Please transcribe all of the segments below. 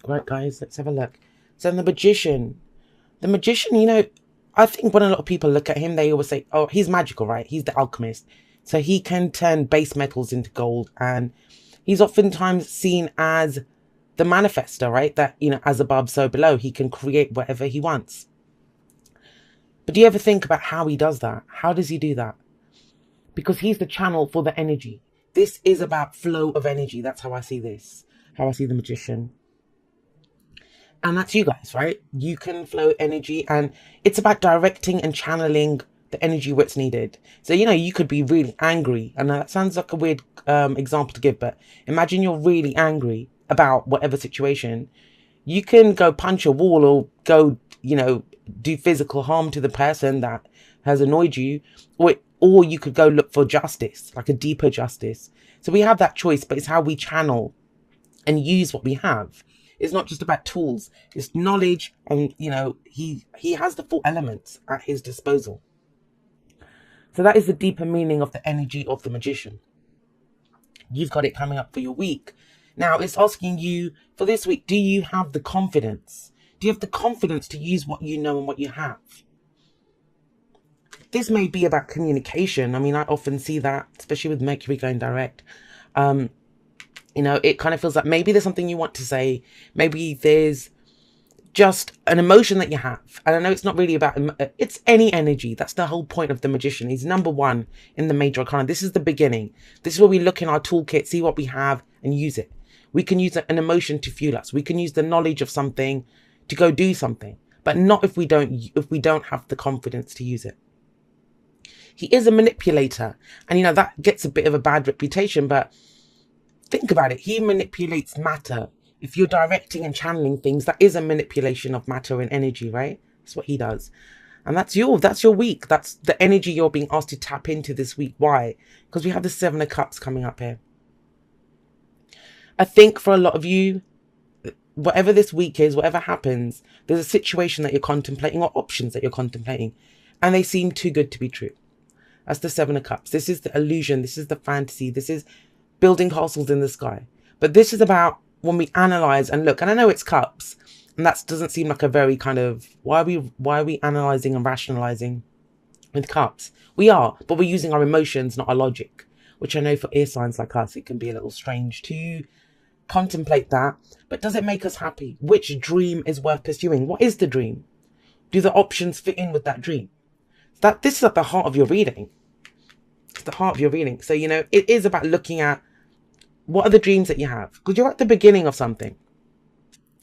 Right, guys, let's have a look. So the magician, you know, I think when a lot of people look at him, they always say, oh, he's magical, right? He's the alchemist. So he can turn base metals into gold. And he's oftentimes seen as the manifester, right? That, you know, as above, so below. He can create whatever he wants. But do you ever think about how he does that? How does he do that? Because he's the channel for the energy. This is about flow of energy. That's how I see this. How I see the magician. And that's you guys, right? You can flow energy, and it's about directing and channeling the energy where it's needed. So, you know, you could be really angry. And that sounds like a weird example to give, but imagine you're really angry about whatever situation. You can go punch a wall or go, you know, do physical harm to the person that has annoyed you, or you could go look for justice, like a deeper justice. So we have that choice, but it's how we channel and use what we have. It's not just about tools, it's knowledge, and, you know, he has the full elements at his disposal. So that is the deeper meaning of the energy of the magician. You've got it coming up for your week. Now it's asking you for this week, do you have the confidence? Do you have the confidence to use what you know and what you have? This may be about communication. I mean, I often see that, especially with Mercury going direct. You know, it kind of feels like maybe there's something you want to say. Maybe there's just an emotion that you have. And I know it's not really about, it's any energy. That's the whole point of the magician. He's number one in the major arcana. This is the beginning. This is where we look in our toolkit, see what we have and use it. We can use an emotion to fuel us. We can use the knowledge of something to go do something, but not if we don't have the confidence to use it. He is a manipulator, and, you know, that gets a bit of a bad reputation, but think about it. He manipulates matter. If you're directing and channeling things, that is a manipulation of matter and energy, right? That's what he does. And that's your week. That's the energy you're being asked to tap into this week. Why? Because we have the 7 of Cups coming up here. I think for a lot of you, whatever this week is, whatever happens, there's a situation that you're contemplating or options that you're contemplating, and they seem too good to be true. That's the 7 of Cups. This is the illusion. This is the fantasy. This is building castles in the sky. But this is about when we analyze and look. And I know it's cups, and that doesn't seem like a very kind of, why are we analyzing and rationalizing with cups? We are, but we're using our emotions, not our logic, which I know for air signs like us, it can be a little strange to contemplate that. But does it make us happy? Which dream is worth pursuing? What is the dream? Do the options fit in with that dream? This is at the heart of your reading. It's the heart of your reading. So, you know, it is about looking at what are the dreams that you have, because you're at the beginning of something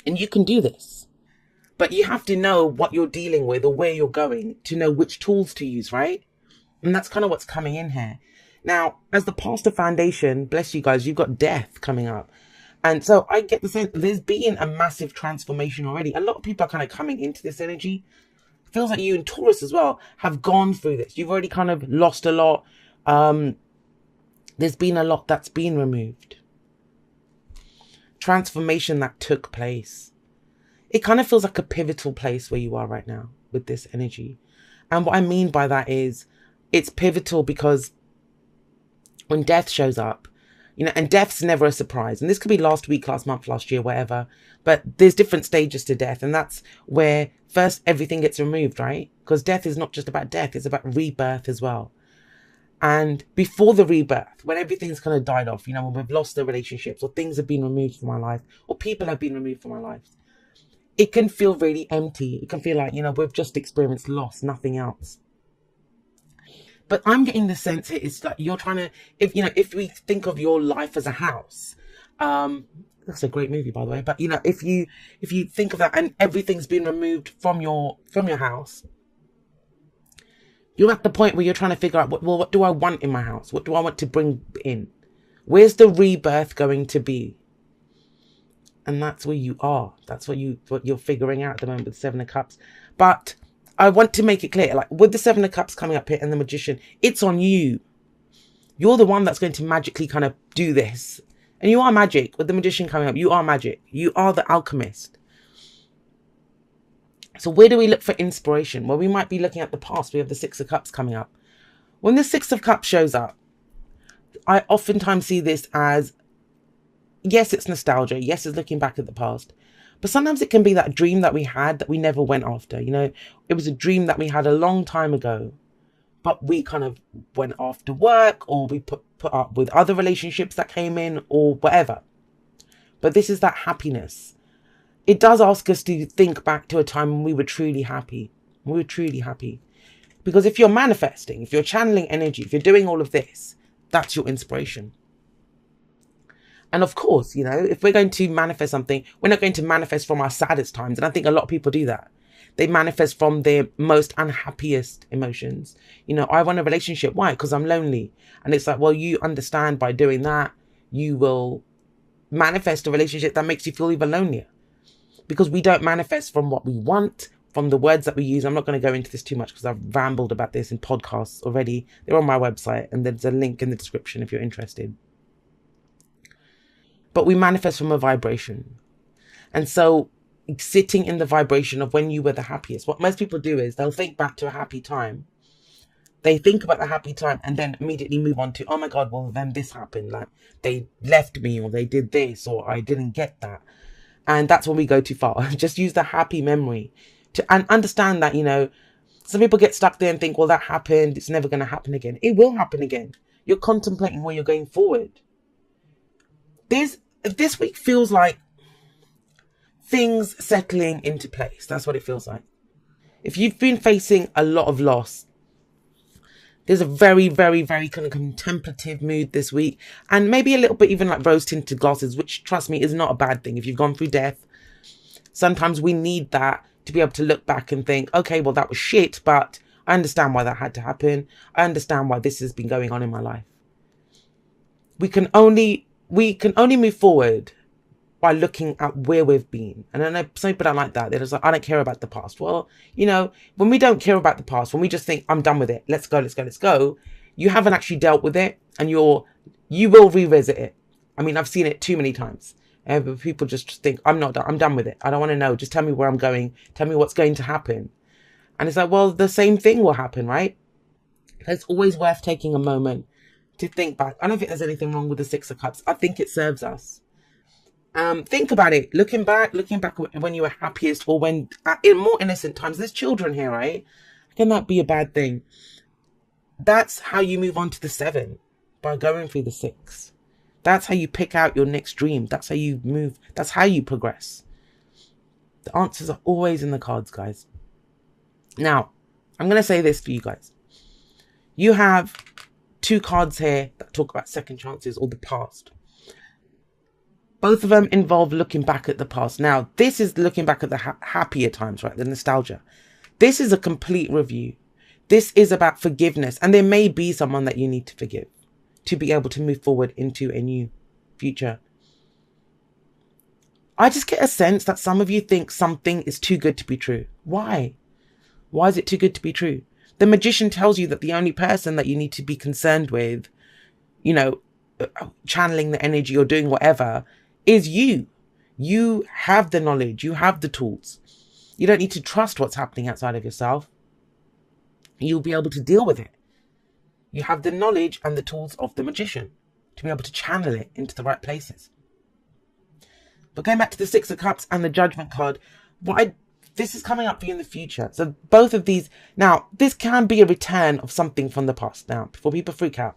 and you can do this, but you have to know what you're dealing with or where you're going to know which tools to use, right? And that's kind of what's coming in here. Now, as the pastor foundation, bless you guys, you've got death coming up. And so I get the sense there's been a massive transformation already. A lot of people are kind of coming into this energy. It feels like you and Taurus as well have gone through this. You've already kind of lost a lot. There's been a lot that's been removed. Transformation that took place. It kind of feels like a pivotal place where you are right now with this energy. And what I mean by that is it's pivotal because when death shows up, you know, and death's never a surprise. And this could be last week, last month, last year, whatever. But there's different stages to death. And that's where first everything gets removed, right? Because death is not just about death. It's about rebirth as well. And before the rebirth, when everything's kind of died off, you know, when we've lost the relationships or things have been removed from our life or people have been removed from our lives, it can feel really empty. It can feel like, you know, we've just experienced loss, nothing else. But I'm getting the sense it's like you're trying to, if we think of your life as a house, that's a great movie, by the way. But, you know, if you think of that and everything's been removed from your house, you're at the point where you're trying to figure out, what do I want in my house? What do I want to bring in? Where's the rebirth going to be? And that's where you are. That's what you're figuring out at the moment with the 7 of Cups. But I want to make it clear, like with the 7 of Cups coming up here and the Magician, it's on you. You're the one that's going to magically kind of do this. And you are magic. With the Magician coming up, you are magic. You are the alchemist. So where do we look for inspiration? Well, we might be looking at the past. We have the 6 of Cups coming up. When the 6 of Cups shows up, I oftentimes see this as, yes, it's nostalgia. Yes, it's looking back at the past. But sometimes it can be that dream that we had that we never went after. It was a dream that we had a long time ago, but we kind of went after work, or we put up with other relationships that came in, or whatever. But this is that happiness. It does ask us to think back to a time when we were truly happy. We were truly happy. Because if you're manifesting, if you're channeling energy, if you're doing all of this, that's your inspiration. And of course, if we're going to manifest something, we're not going to manifest from our saddest times. And I think a lot of people do that. They manifest from their most unhappiest emotions. I want a relationship. Why? Because I'm lonely. And it's like, well, you understand by doing that, you will manifest a relationship that makes you feel even lonelier. Because we don't manifest from what we want, from the words that we use. I'm not going to go into this too much because I've rambled about this in podcasts already. They're on my website, and there's a link in the description if you're interested. But we manifest from a vibration. And so sitting in the vibration of when you were the happiest, what most people do is they'll think back to a happy time. They think about the happy time and then immediately move on to, oh my God, well, then this happened. Like they left me, or they did this, or I didn't get that. And that's when we go too far. Just use the happy memory and understand that, some people get stuck there and think, well, that happened. It's never going to happen again. It will happen again. You're contemplating where you're going forward. This week feels like things settling into place. That's what it feels like. If you've been facing a lot of loss, there's a very, very, very kind of contemplative mood this week. And maybe a little bit even like rose-tinted glasses, which, trust me, is not a bad thing. If you've gone through death, sometimes we need that to be able to look back and think, okay, well, that was shit, but I understand why that had to happen. I understand why this has been going on in my life. We can only move forward by looking at where we've been. And I know some people don't like that. They're just like, I don't care about the past. Well, when we don't care about the past, when we just think, I'm done with it, let's go, you haven't actually dealt with it, and you will revisit it. I mean, I've seen it too many times. People just think, I'm not done. I'm done with it. I don't want to know. Just tell me where I'm going. Tell me what's going to happen. And it's like, well, the same thing will happen, right? It's always worth taking a moment to think back. I don't think there's anything wrong with the Six of Cups. I think it serves us. Think about it. Looking back when you were happiest, or when in more innocent times. There's children here, right? Can that be a bad thing? That's how you move on to the 7, by going through the 6. That's how you pick out your next dream. That's how you move. That's how you progress. The answers are always in the cards, guys. Now, I'm going to say this for you guys. You have 2 cards here that talk about second chances or the past. Both of them involve looking back at the past. Now, this is looking back at the happier times, right? The nostalgia. This is a complete review. This is about forgiveness. And there may be someone that you need to forgive to be able to move forward into a new future. I just get a sense that some of you think something is too good to be true. Why? Why is it too good to be true? The magician tells you that the only person that you need to be concerned with, channeling the energy or doing whatever, is you. You have the knowledge. You have the tools. You don't need to trust what's happening outside of yourself. You'll be able to deal with it. You have the knowledge and the tools of the magician to be able to channel it into the right places. But going back to the Six of Cups and the Judgment card, this is coming up for you in the future. So both of these, now, this can be a return of something from the past. Now, before people freak out,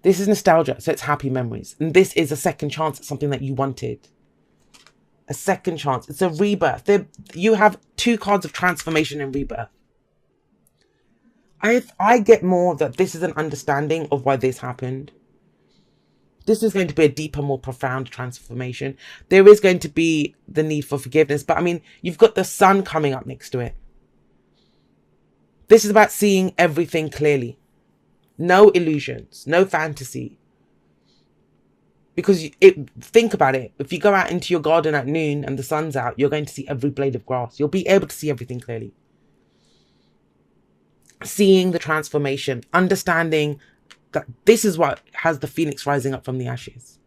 this is nostalgia, so it's happy memories. And this is a second chance at something that you wanted. A second chance. It's a rebirth. You have 2 cards of transformation and rebirth. I get more that this is an understanding of why this happened. This is going to be a deeper, more profound transformation. There is going to be the need for forgiveness. But I mean, you've got the sun coming up next to it. This is about seeing everything clearly. No illusions, no fantasy. Because think about it. If you go out into your garden at noon and the sun's out, you're going to see every blade of grass. You'll be able to see everything clearly. Seeing the transformation, understanding that this is what has the phoenix rising up from the ashes.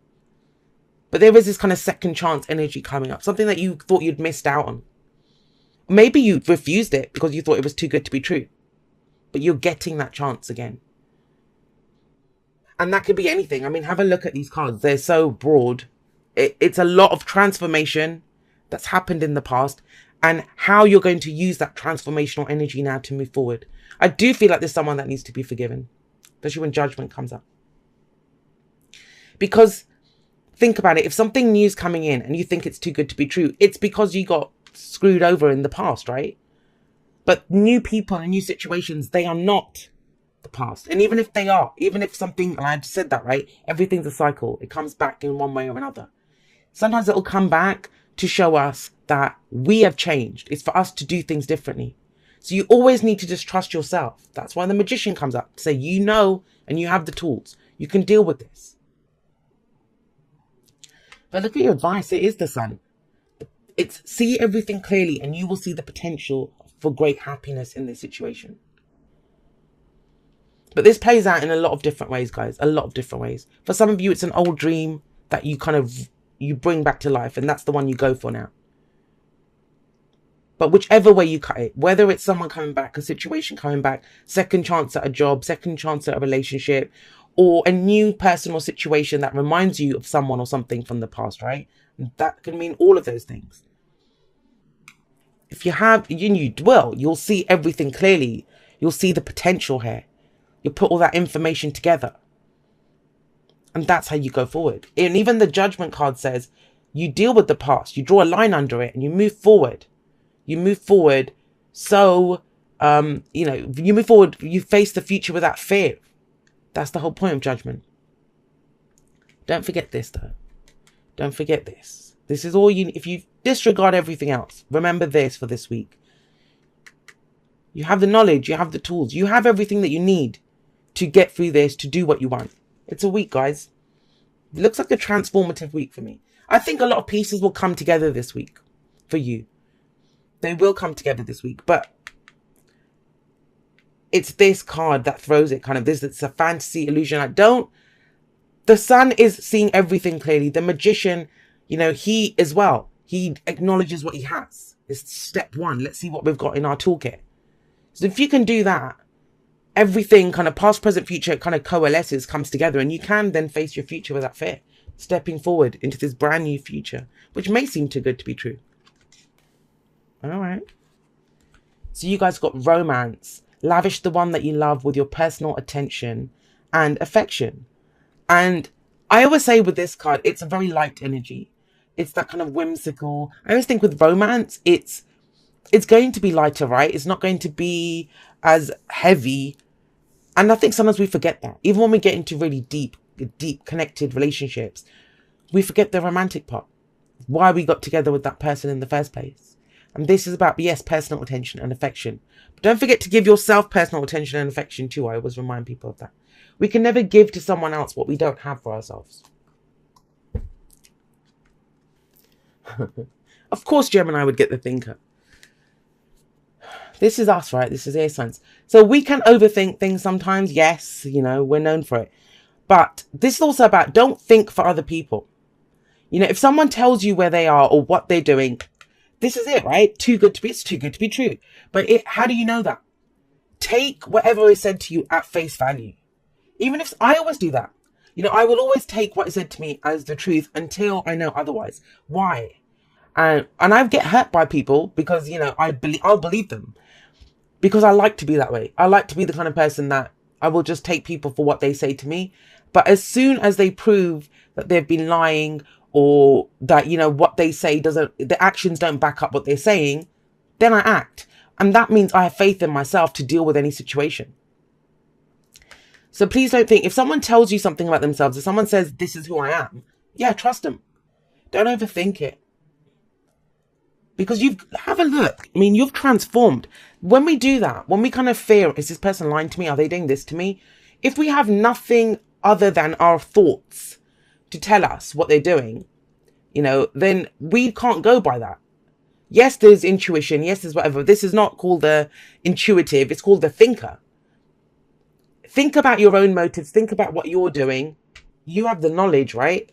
But there is this kind of second chance energy coming up, something that you thought you'd missed out on. Maybe you refused it because you thought it was too good to be true. But you're getting that chance again. And that could be anything. I mean, have a look at these cards. They're so broad. It's a lot of transformation that's happened in the past, and how you're going to use that transformational energy now to move forward. I do feel like there's someone that needs to be forgiven, especially when judgment comes up. Because think about it, if something new is coming in and you think it's too good to be true, it's because you got screwed over in the past, right? But new people and new situations, they are not the past. And even if they are, even if something, and I just said that, right? Everything's a cycle. It comes back in one way or another. Sometimes it'll come back to show us that we have changed. It's for us to do things differently. So you always need to just trust yourself. That's why the magician comes up to say, you know, and you have the tools. You can deal with this. But look at your advice. It is the sun. It's see everything clearly, and you will see the potential for great happiness in this situation. But this plays out in a lot of different ways, guys. A lot of different ways. For some of you, it's an old dream that you bring back to life, and that's the one you go for now. But whichever way you cut it, whether it's someone coming back, a situation coming back, second chance at a job, second chance at a relationship, or a new personal situation that reminds you of someone or something from the past, right? That can mean all of those things. If you have, you dwell, you'll see everything clearly. You'll see the potential here. You'll put all that information together. And that's how you go forward. And even the judgment card says, you deal with the past, you draw a line under it, and you move forward. You move forward. So, you move forward, you face the future without fear. That's the whole point of judgment. Don't forget this, though. Don't forget this. This is all you, if you disregard everything else, remember this for this week. You have the knowledge, you have the tools, you have everything that you need to get through this, to do what you want. It's a week, guys. It looks like a transformative week for me. I think a lot of pieces will come together this week for you. They will come together this week, but it's this card that throws it kind of this. It's a fantasy illusion. The sun is seeing everything clearly. The magician, he as well, he acknowledges what he has. It's step one. Let's see what we've got in our toolkit. So if you can do that, everything kind of past, present, future kind of coalesces, comes together, and you can then face your future without fear, stepping forward into this brand new future, which may seem too good to be true. All right. So you guys got romance. Lavish the one that you love with your personal attention and affection. And I always say with this card, it's a very light energy. It's that kind of whimsical. I always think with romance, it's going to be lighter, right? It's not going to be as heavy. And I think sometimes we forget that. Even when we get into really deep connected relationships, we forget the romantic part. Why we got together with that person in the first place. And this is about, yes, personal attention and affection. But don't forget to give yourself personal attention and affection too. I always remind people of that. We can never give to someone else what we don't have for ourselves. Of course, Gemini would get the thinker. This is us, right? This is air signs. So we can overthink things sometimes. Yes, we're known for it. But this is also about, don't think for other people. If someone tells you where they are or what they're doing, this is it, right? It's too good to be true. But how do you know that? Take whatever is said to you at face value. Even if I always do that. I will always take what is said to me as the truth until I know otherwise. Why? And I get hurt by people because, I'll believe them. Because I like to be that way. I like to be the kind of person that I will just take people for what they say to me. But as soon as they prove that they've been lying, or that, what they say the actions don't back up what they're saying, then I act. And that means I have faith in myself to deal with any situation. So please don't think, if someone tells you something about themselves, if someone says, this is who I am, yeah, trust them. Don't overthink it. Because have a look. You've transformed. When we do that, when we kind of fear, is this person lying to me? Are they doing this to me? If we have nothing other than our thoughts to tell us what they're doing, then we can't go by that. Yes, there's intuition. Yes, there's whatever. This is not called the intuitive. It's called the thinker. Think about your own motives. Think about what you're doing. You have the knowledge, right?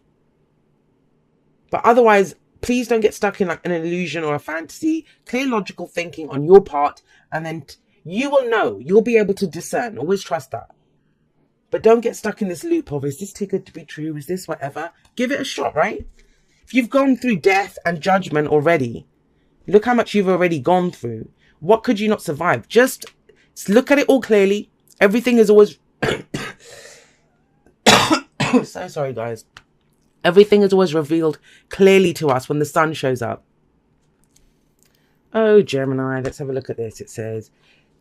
But otherwise, please don't get stuck in like an illusion or a fantasy. Clear logical thinking on your part. And then you will know. You'll be able to discern. Always trust that. But don't get stuck in this loop of, is this too good to be true? Is this whatever? Give it a shot, right? If you've gone through death and judgment already, look how much you've already gone through. What could you not survive? Just look at it all clearly. Everything is always... So sorry, guys. Everything is always revealed clearly to us when the sun shows up. Oh, Gemini, let's have a look at this. It says,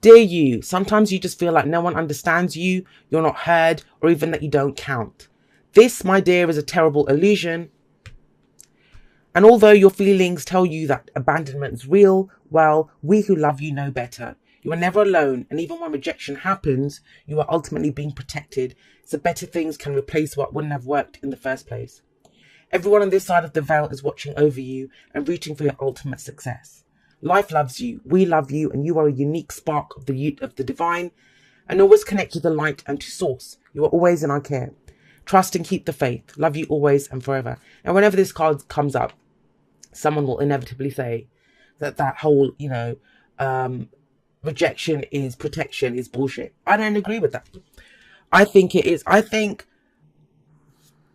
dear you, sometimes you just feel like no one understands you, you're not heard, or even that you don't count. This, my dear, is a terrible illusion. And although your feelings tell you that abandonment is real, well, we who love you know better. You are never alone, and even when rejection happens, you are ultimately being protected, so better things can replace what wouldn't have worked in the first place. Everyone on this side of the veil is watching over you and rooting for your ultimate success. Life loves you, we love you, and you are a unique spark of the divine, and always connect to the light and to source. You are always in our care. Trust and keep the faith. Love you always and forever. And whenever this card comes up, someone will inevitably say that whole, rejection is protection is bullshit. I don't agree with that. I think it is. I think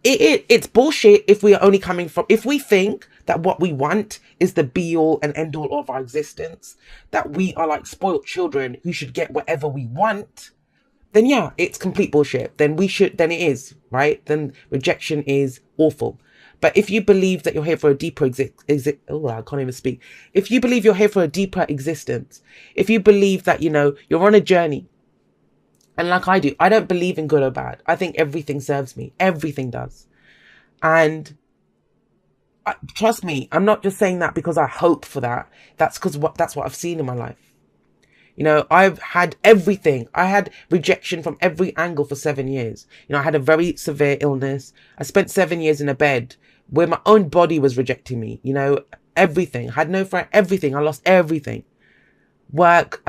it's bullshit if we are only coming from, if we think that what we want is the be all and end all of our existence, that we are like spoiled children who should get whatever we want, then yeah, it's complete bullshit. Then it is, right? Then rejection is awful. But if you believe that you're here for a deeper I can't even speak. If you believe you're here for a deeper existence, if you believe that, you're on a journey, and like I do, I don't believe in good or bad. I think everything serves me. Everything does. And trust me, I'm not just saying that because I hope for that. That's because that's what I've seen in my life. I've had everything. I had rejection from every angle for 7 years. I had a very severe illness. I spent 7 years in a bed where my own body was rejecting me. Everything. I had no friend, everything. I lost everything. Work,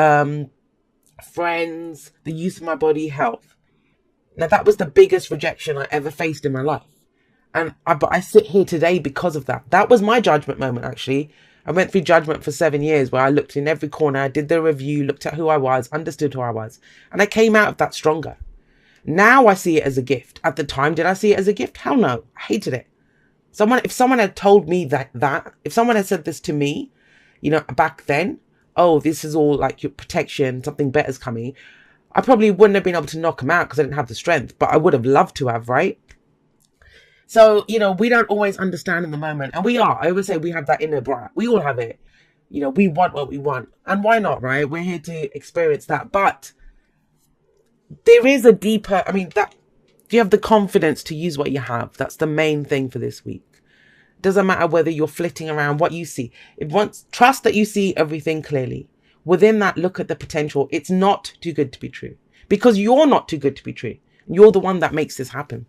friends, the use of my body, health. Now that was the biggest rejection I ever faced in my life. But I sit here today because of that. That was my judgment moment, actually. I went through judgment for 7 years where I looked in every corner, I did the review, looked at who I was, understood who I was. And I came out of that stronger. Now I see it as a gift. At the time, did I see it as a gift? Hell no. I hated it. If someone had told me if someone had said this to me, back then, oh, this is all like your protection, something better's coming, I probably wouldn't have been able to knock them out because I didn't have the strength, but I would have loved to have, right? So, we don't always understand in the moment. And I always say we have that inner brat. We all have it. We want what we want. And why not, right? We're here to experience that. But there is a deeper, do you have the confidence to use what you have? That's the main thing for this week. Doesn't matter whether you're flitting around what you see. Trust that you see everything clearly. Within that, look at the potential. It's not too good to be true. Because you're not too good to be true. You're the one that makes this happen.